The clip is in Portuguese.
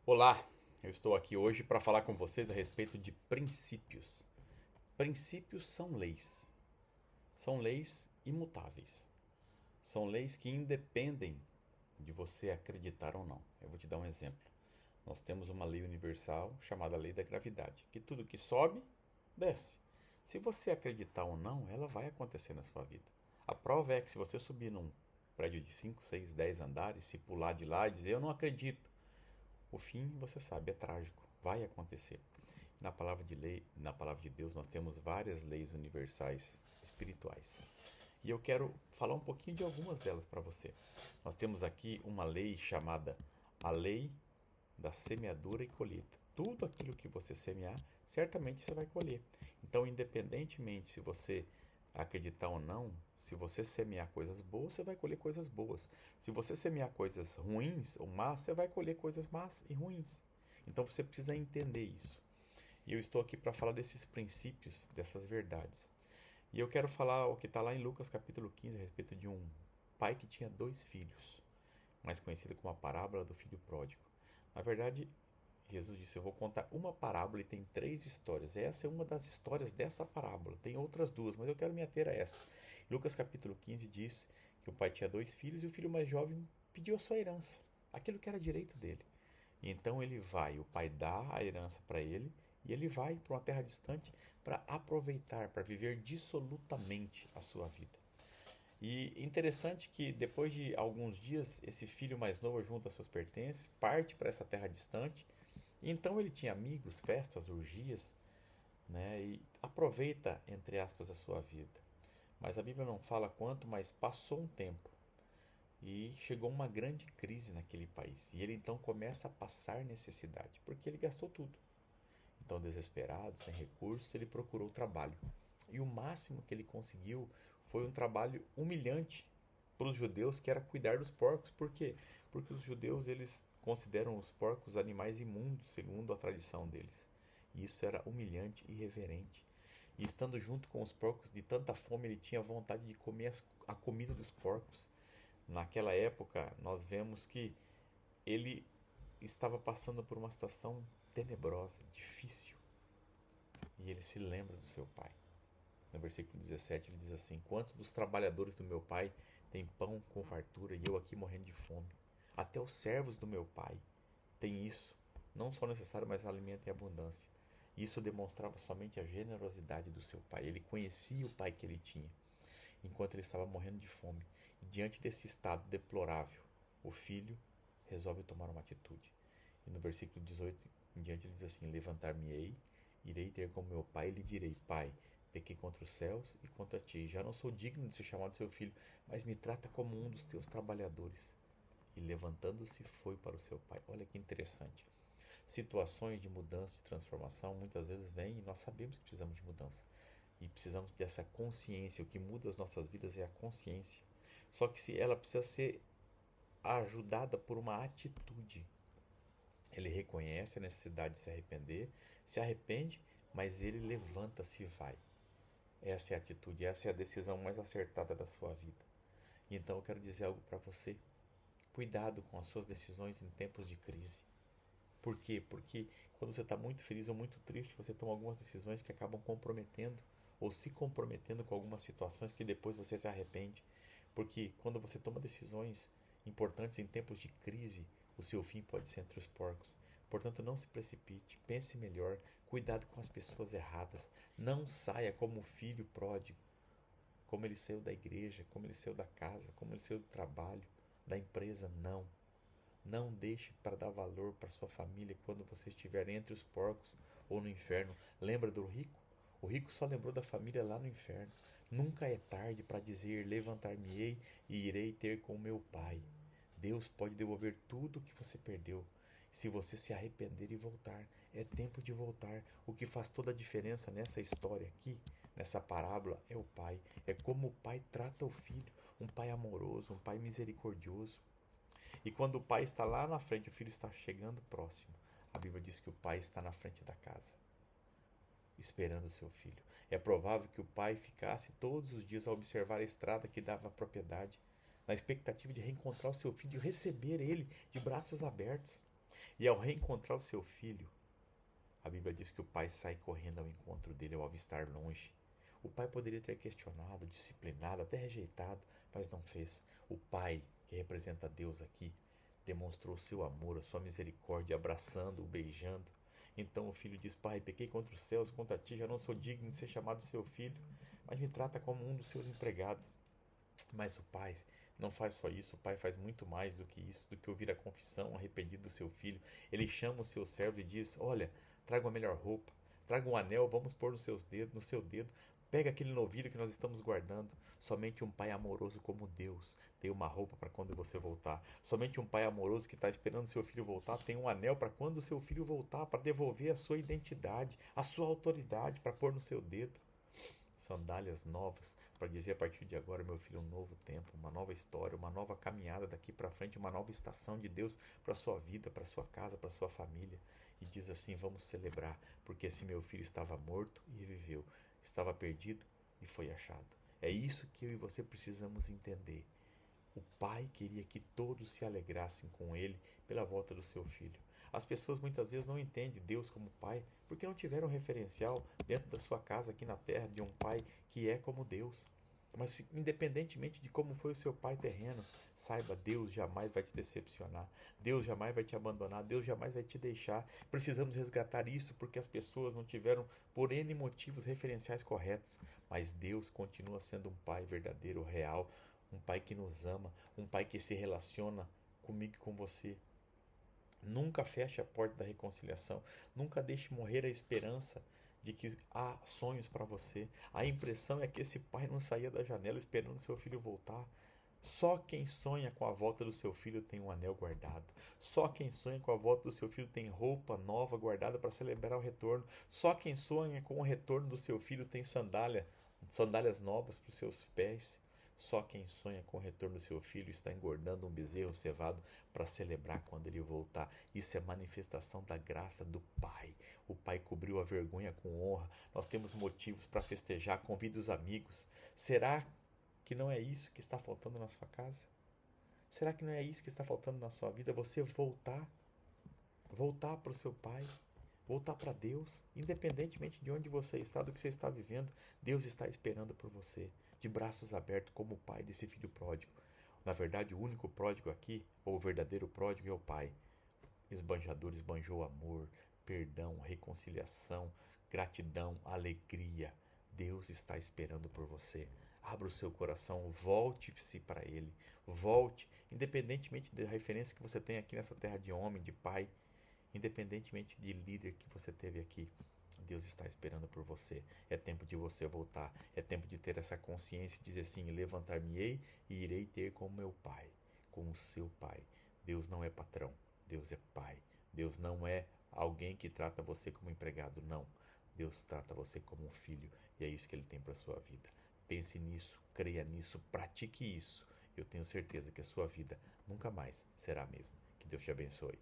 Olá, eu estou aqui hoje para falar com vocês a respeito de princípios. Princípios são leis imutáveis, são leis que independem de você acreditar ou não. Eu vou te dar um exemplo. Nós temos uma lei universal chamada lei da gravidade, que tudo que sobe, desce. Se você acreditar ou não, ela vai acontecer na sua vida. A prova é que se você subir num prédio de 5, 6, 10 andares, se pular de lá e dizer eu não acredito, o fim, você sabe, é trágico, vai acontecer. Na palavra de Deus, nós temos várias leis universais espirituais. E eu quero falar um pouquinho de algumas delas para você. Nós temos aqui uma lei chamada a lei da semeadura e colheita. Tudo aquilo que você semear, certamente você vai colher. Então, independentemente se você acreditar ou não, se você semear coisas boas, você vai colher coisas boas. Se você semear coisas ruins ou más, você vai colher coisas más e ruins. Então você precisa entender isso. E eu estou aqui para falar desses princípios, dessas verdades. E eu quero falar o que está lá em Lucas capítulo 15 a respeito de um pai que tinha dois filhos, mais conhecido como a parábola do filho pródigo. Na verdade, Jesus disse: eu vou contar uma parábola e tem três histórias. Essa é uma das histórias dessa parábola. Tem outras duas, mas eu quero me ater a essa. Lucas capítulo 15 diz que o pai tinha dois filhos e o filho mais jovem pediu a sua herança, aquilo que era direito dele. E então ele vai, o pai dá a herança para ele e ele vai para uma terra distante para aproveitar, para viver dissolutamente a sua vida. E interessante que depois de alguns dias, esse filho mais novo junta seus pertences, parte para essa terra distante. E então ele tinha amigos, festas, orgias, né? E aproveita, entre aspas, a sua vida. Mas a Bíblia não fala quanto, mas passou um tempo e chegou uma grande crise naquele país. E ele então começa a passar necessidade, porque ele gastou tudo. Então, desesperado, sem recursos, ele procurou trabalho. E o máximo que ele conseguiu foi um trabalho humilhante para os judeus, que era cuidar dos porcos. Por quê? Porque os judeus eles consideram os porcos animais imundos, segundo a tradição deles. E isso era humilhante e irreverente. E estando junto com os porcos, de tanta fome, ele tinha vontade de comer a comida dos porcos. Naquela época, nós vemos que ele estava passando por uma situação tenebrosa, difícil. E ele se lembra do seu pai. No versículo 17 ele diz assim: quantos dos trabalhadores do meu pai têm pão com fartura e eu aqui morrendo de fome? Até os servos do meu pai têm isso, não só necessário, mas alimento em abundância. Isso demonstrava somente a generosidade do seu pai. Ele conhecia o pai que ele tinha, enquanto ele estava morrendo de fome. E diante desse estado deplorável, o filho resolve tomar uma atitude. E no versículo 18 em diante ele diz assim: levantar-me-ei, irei ter com meu pai e lhe direi: pai, pequei contra os céus e contra ti, já não sou digno de ser chamado seu filho, mas me trata como um dos teus trabalhadores. E levantando-se foi para o seu pai. Olha que interessante. Situações de mudança, de transformação, muitas vezes vêm e nós sabemos que precisamos de mudança. E precisamos dessa consciência. O que muda as nossas vidas é a consciência. Só que se ela precisa ser ajudada por uma atitude. Ele reconhece a necessidade de se arrepender, se arrepende, mas ele levanta-se e vai. Essa é a atitude, essa é a decisão mais acertada da sua vida. E então eu quero dizer algo para você. Cuidado com as suas decisões em tempos de crise. Por quê? Porque quando você está muito feliz ou muito triste, você toma algumas decisões que acabam comprometendo ou se comprometendo com algumas situações que depois você se arrepende. Porque quando você toma decisões importantes em tempos de crise, o seu fim pode ser entre os porcos. Portanto, não se precipite, pense melhor, cuidado com as pessoas erradas, não saia como o filho pródigo, como ele saiu da igreja, como ele saiu da casa, como ele saiu do trabalho, da empresa, não. Não deixe para dar valor para sua família quando você estiver entre os porcos ou no inferno. Lembra do rico? O rico só lembrou da família lá no inferno. Nunca é tarde para dizer: levantar-me-ei e irei ter com meu pai. Deus pode devolver tudo o que você perdeu. Se você se arrepender e voltar, é tempo de voltar. O que faz toda a diferença nessa história aqui, nessa parábola, é o pai. É como o pai trata o filho. Um pai amoroso, um pai misericordioso. E quando o pai está lá na frente, o filho está chegando próximo. A Bíblia diz que o pai está na frente da casa, esperando o seu filho. É provável que o pai ficasse todos os dias a observar a estrada que dava à propriedade, na expectativa de reencontrar o seu filho e receber ele de braços abertos. E ao reencontrar o seu filho, a Bíblia diz que o pai sai correndo ao encontro dele ao avistar longe. O pai poderia ter questionado, disciplinado, até rejeitado, mas não fez. O pai, que representa Deus aqui, demonstrou seu amor, a sua misericórdia, abraçando-o, beijando. Então o filho diz: Pai, pequei contra os céus, contra ti, já não sou digno de ser chamado seu filho, mas me trata como um dos seus empregados. Mas o pai não faz só isso, o pai faz muito mais do que isso, do que ouvir a confissão arrependido do seu filho. Ele chama o seu servo e diz: Olha, traga a melhor roupa, traga um anel, vamos pôr nos seus dedos, no seu dedo. Pega aquele novilho que nós estamos guardando. Somente um pai amoroso como Deus tem uma roupa para quando você voltar. Somente um pai amoroso que está esperando seu filho voltar tem um anel para quando seu filho voltar, para devolver a sua identidade, a sua autoridade, para pôr no seu dedo. Sandálias novas para dizer a partir de agora, meu filho, um novo tempo, uma nova história, uma nova caminhada daqui para frente, uma nova estação de Deus para sua vida, para sua casa, para sua família. E diz assim: vamos celebrar, porque esse meu filho estava morto e reviveu, estava perdido e foi achado. É isso que eu e você precisamos entender. O pai queria que todos se alegrassem com ele pela volta do seu filho. As pessoas muitas vezes não entendem Deus como pai porque não tiveram referencial dentro da sua casa aqui na terra de um pai que é como Deus. Mas independentemente de como foi o seu pai terreno, saiba, Deus jamais vai te decepcionar. Deus jamais vai te abandonar. Deus jamais vai te deixar. Precisamos resgatar isso porque as pessoas não tiveram, por N motivos, referenciais corretos. Mas Deus continua sendo um pai verdadeiro, real, um pai que nos ama, um pai que se relaciona comigo e com você. Nunca feche a porta da reconciliação, nunca deixe morrer a esperança de que há sonhos para você. A impressão é que esse pai não saía da janela esperando seu filho voltar. Só quem sonha com a volta do seu filho tem um anel guardado. Só quem sonha com a volta do seu filho tem roupa nova guardada para celebrar o retorno. Só quem sonha com o retorno do seu filho tem sandálias novas para os seus pés. Só quem sonha com o retorno do seu filho está engordando um bezerro cevado para celebrar quando ele voltar. Isso é manifestação da graça do Pai. O Pai cobriu a vergonha com honra. Nós temos motivos para festejar. Convide os amigos. Será que não é isso que está faltando na sua casa? Será que não é isso que está faltando na sua vida? Você voltar, voltar para o seu Pai, voltar para Deus, independentemente de onde você está, do que você está vivendo, Deus está esperando por você, de braços abertos, como o pai desse filho pródigo. Na verdade, o único pródigo aqui, ou o verdadeiro pródigo, é o Pai. Esbanjador esbanjou amor, perdão, reconciliação, gratidão, alegria. Deus está esperando por você. Abra o seu coração, volte-se para Ele. Volte, independentemente da referência que você tem aqui nessa terra de homem, de pai, independentemente de líder que você teve aqui. Deus está esperando por você. É tempo de você voltar. É tempo de ter essa consciência e dizer assim: levantar-me-ei e irei ter com meu pai, com o seu pai. Deus não é patrão. Deus é pai. Deus não é alguém que trata você como empregado. Não. Deus trata você como um filho. E é isso que ele tem para a sua vida. Pense nisso, creia nisso, pratique isso. Eu tenho certeza que a sua vida nunca mais será a mesma. Que Deus te abençoe.